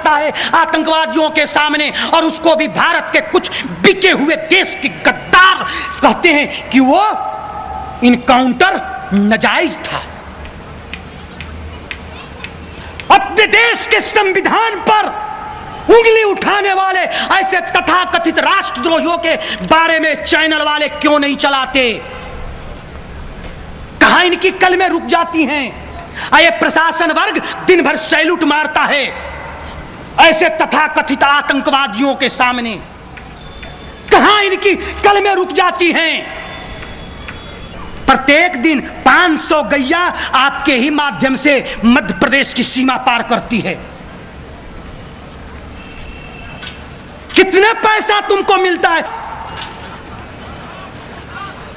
करता है आतंकवादियों के सामने, और उसको भी भारत के कुछ बिके हुए देश के गद्दार कहते हैं कि वो इनकाउंटर नाजायज था। अपने देश के संविधान पर उंगली उठाने वाले ऐसे तथाकथित राष्ट्रद्रोहियों के बारे में चैनल वाले क्यों नहीं चलाते? कहां इनकी कलमें रुक जाती हैं? ये प्रशासन वर्ग दिन भर सैल्यूट मारता है ऐसे तथाकथित आतंकवादियों के सामने। कहां इनकी कलमें रुक जाती हैं? प्रत्येक दिन 500 गैया आपके ही माध्यम से मध्य प्रदेश की सीमा पार करती है। कितने पैसा तुमको मिलता है?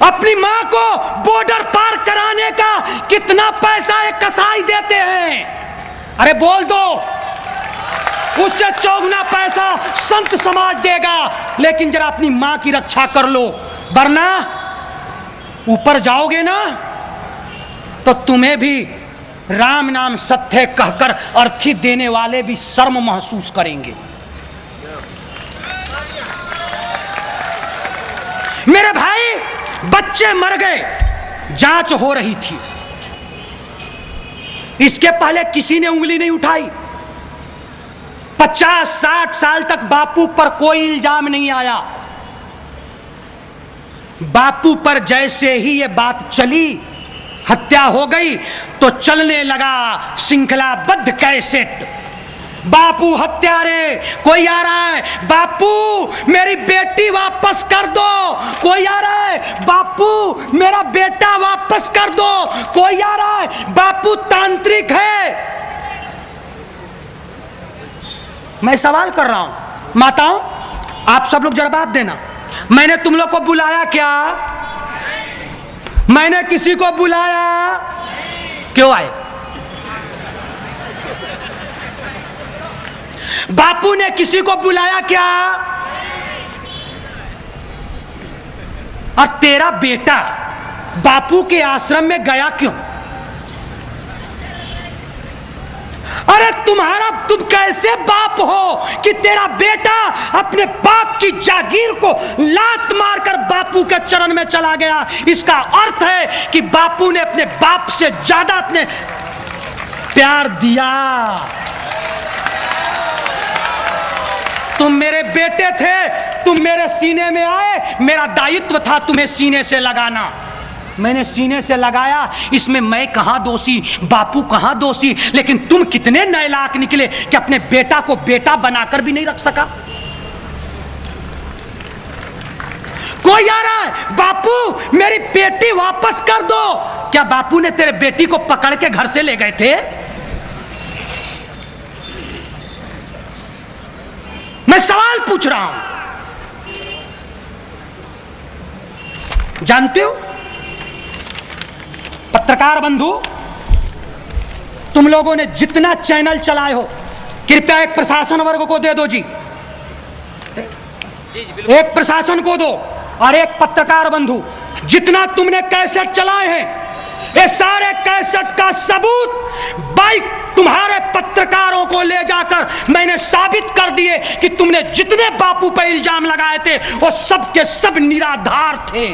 अपनी मां को बॉर्डर पार कराने का कितना पैसा एक कसाई देते हैं? अरे बोल दो, उससे चौगुना पैसा संत समाज देगा। लेकिन जरा अपनी मां की रक्षा कर लो, वरना ऊपर जाओगे ना तो तुम्हें भी राम नाम सत्य कहकर अर्थी देने वाले भी शर्म महसूस करेंगे। मेरे भाई, बच्चे मर गए, जांच हो रही थी, इसके पहले किसी ने उंगली नहीं उठाई। 50-60 साल तक बापू पर कोई इल्जाम नहीं आया। बापू पर जैसे ही ये बात चली, हत्या हो गई, तो चलने लगा श्रृंखलाबद्ध कैसेट। बापू हत्यारे, कोई आ रहा है, बापू मेरी बेटी वापस कर दो, कोई आ रहा है, बापू मेरा बेटा वापस कर दो, कोई आ रहा है, बापू तांत्रिक है। मैं सवाल कर रहा हूं, माताओं आप सब लोग जवाब देना। मैंने तुम लोग को बुलाया क्या? मैंने किसी को बुलाया? क्यों आए? बापू ने किसी को बुलाया क्या? और तेरा बेटा बापू के आश्रम में गया क्यों? अरे तुम कैसे बाप हो कि तेरा बेटा अपने बाप की जागीर को लात मारकर बापू के चरण में चला गया? इसका अर्थ है कि बापू ने अपने बाप से ज्यादा अपने प्यार दिया। तुम मेरे बेटे थे, तुम मेरे सीने में आए, मेरा दायित्व था तुम्हें सीने से लगाना। मैंने सीने से लगाया, इसमें मैं कहां दोषी, बापू कहां दोषी? लेकिन तुम कितने नालायक निकले कि अपने बेटा को बेटा बनाकर भी नहीं रख सका। कोई आ रहा है, बापू मेरी बेटी वापस कर दो। क्या बापू ने तेरे बेटी को पकड़ के घर से ले गए थे? मैं सवाल पूछ रहा हूं। जानते हो पत्रकार बंधु, तुम लोगों ने जितना चैनल चलाए हो, कृपया एक प्रशासन वर्ग को दे दो जी, एक प्रशासन को दो, और एक पत्रकार बंधु, जितना तुमने कैसेट चलाए हैं, ये सारे कैसेट का सबूत बाइक तुम्हारे पत्रकारों को ले जाकर मैंने साबित कर दिए कि तुमने जितने बापू पर इल्जाम लगाए थे वो सब के सब निराधार थे।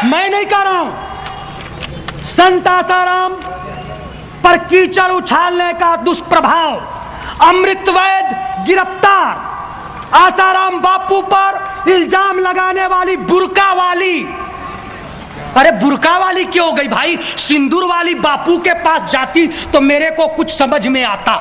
मैं नहीं कह रहा हूं। संत आसाराम पर कीचड़ उछालने का दुष्प्रभाव, अमृत वैद गिरफ्तार, आसाराम बापू पर इल्जाम लगाने वाली बुर्का वाली। अरे बुर्का वाली क्यों हो गई भाई? सिंदूर वाली बापू के पास जाती तो मेरे को कुछ समझ में आता।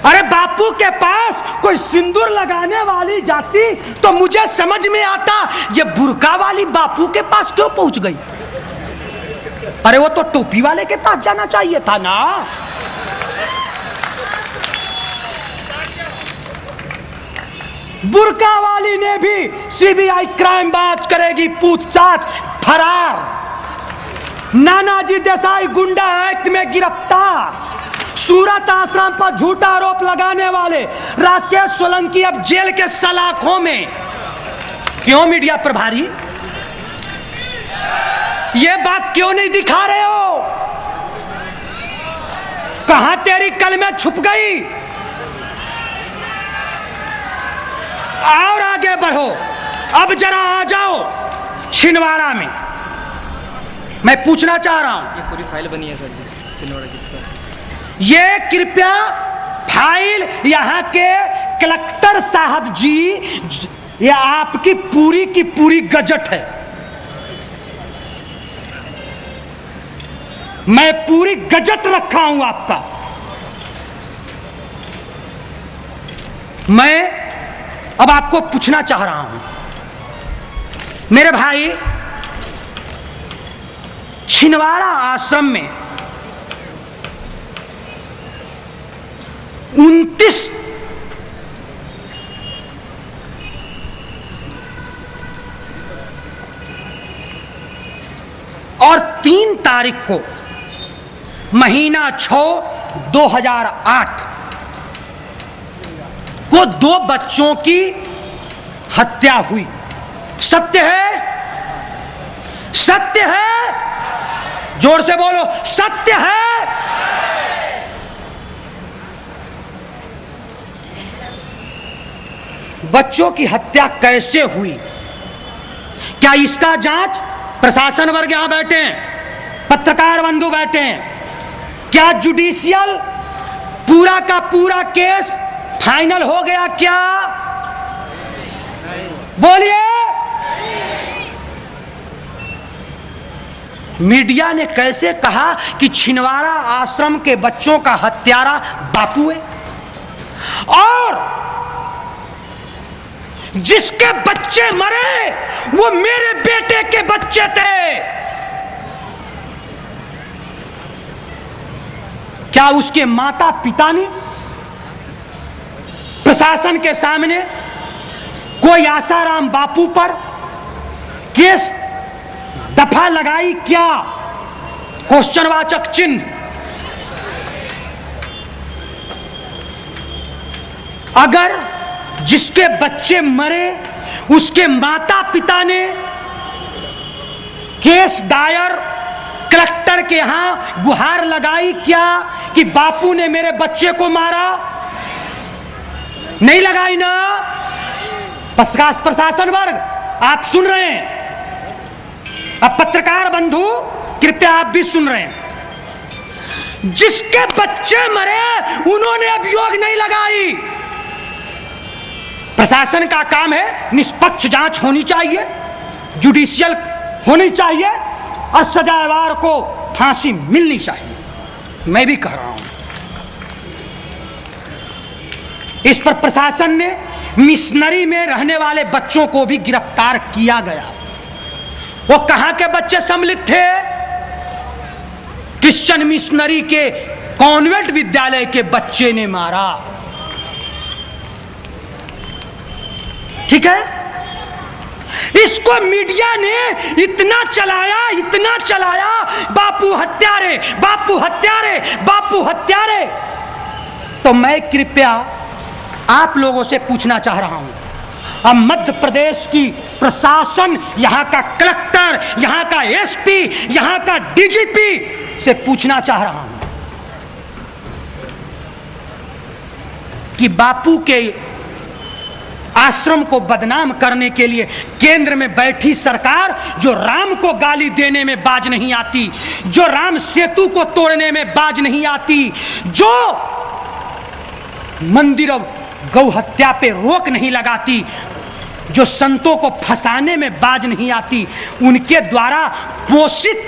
अरे बापू के पास कोई सिंदूर लगाने वाली जाती तो मुझे समझ में आता, ये बुर्का वाली बापू के पास क्यों पहुंच गई? अरे वो तो टोपी वाले के पास जाना चाहिए था ना। बुर्का वाली ने भी सीबीआई क्राइम बात करेगी, पूछताछ, फरार। नानाजी देसाई गुंडा एक्ट में गिरफ्तार। सूरत आश्रम पर झूठा आरोप लगाने वाले राकेश सोलंकी अब जेल के सलाखों में। क्यों मीडिया प्रभारी, ये बात क्यों नहीं दिखा रहे हो? कहां तेरी कलमें छुप गई? और आगे बढ़ो, अब जरा आ जाओ छिंदवाड़ा में। मैं पूछना चाह रहा हूं, ये पूरी फाइल बनी है सर जी छिंदवाड़ा की सर। ये कृपया फाइल यहां के कलेक्टर साहब जी, ये आपकी पूरी की पूरी गजट है। मैं पूरी गजट रखा हूं आपका। मैं अब आपको पूछना चाह रहा हूं, मेरे भाई, छिंदवाड़ा आश्रम में 29 और 3 तारीख को महीना 6 2008 को 2 बच्चों की हत्या हुई। सत्य है? सत्य है? जोर से बोलो, सत्य है? बच्चों की हत्या कैसे हुई? क्या इसका जांच प्रशासन वर्ग यहां बैठे हैं, पत्रकार बंधु बैठे हैं, क्या जुडिशियल पूरा का पूरा केस फाइनल हो गया क्या? बोलिए। मीडिया ने कैसे कहा कि छिंदवाड़ा आश्रम के बच्चों का हत्यारा बापू है, और जिसके बच्चे मरे वो मेरे बेटे के बच्चे थे। क्या उसके माता पिता ने प्रशासन के सामने कोई आसाराम बापू पर केस दफा लगाई क्या? क्वेश्चनवाचक चिन्ह। अगर जिसके बच्चे मरे उसके माता पिता ने केस दायर कलेक्टर के यहां गुहार लगाई क्या कि बापू ने मेरे बच्चे को मारा? नहीं लगाई ना? प्रशासन वर्ग आप सुन रहे हैं, अब पत्रकार बंधु कृपया आप भी सुन रहे हैं। जिसके बच्चे मरे उन्होंने अभियोग नहीं लगाई। प्रशासन का काम है, निष्पक्ष जांच होनी चाहिए, जुडिशियल होनी चाहिए, और सजाएवार को फांसी मिलनी चाहिए। मैं भी कह रहा हूं, इस पर प्रशासन ने मिशनरी में रहने वाले बच्चों को भी गिरफ्तार किया गया। वो कहां के बच्चे सम्मिलित थे? क्रिश्चियन मिशनरी के कॉन्वेंट विद्यालय के बच्चे ने मारा। ठीक है? इसको मीडिया ने इतना चलाया, बापू हत्यारे, बापू हत्यारे, बापू हत्यारे। तो मैं कृपया आप लोगों से पूछना चाह रहा हूं, अब मध्य प्रदेश की प्रशासन, यहां का कलेक्टर, यहां का एसपी, यहां का डीजीपी से पूछना चाह रहा हूं कि बापू के आश्रम को बदनाम करने के लिए केंद्र में बैठी सरकार, जो राम को गाली देने में बाज नहीं आती, जो राम सेतु को तोड़ने में बाज नहीं आती, जो मंदिर और गौ हत्या पे रोक नहीं लगाती, जो संतों को फंसाने में बाज नहीं आती, उनके द्वारा पोषित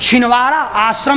छिंदवाड़ा आश्रम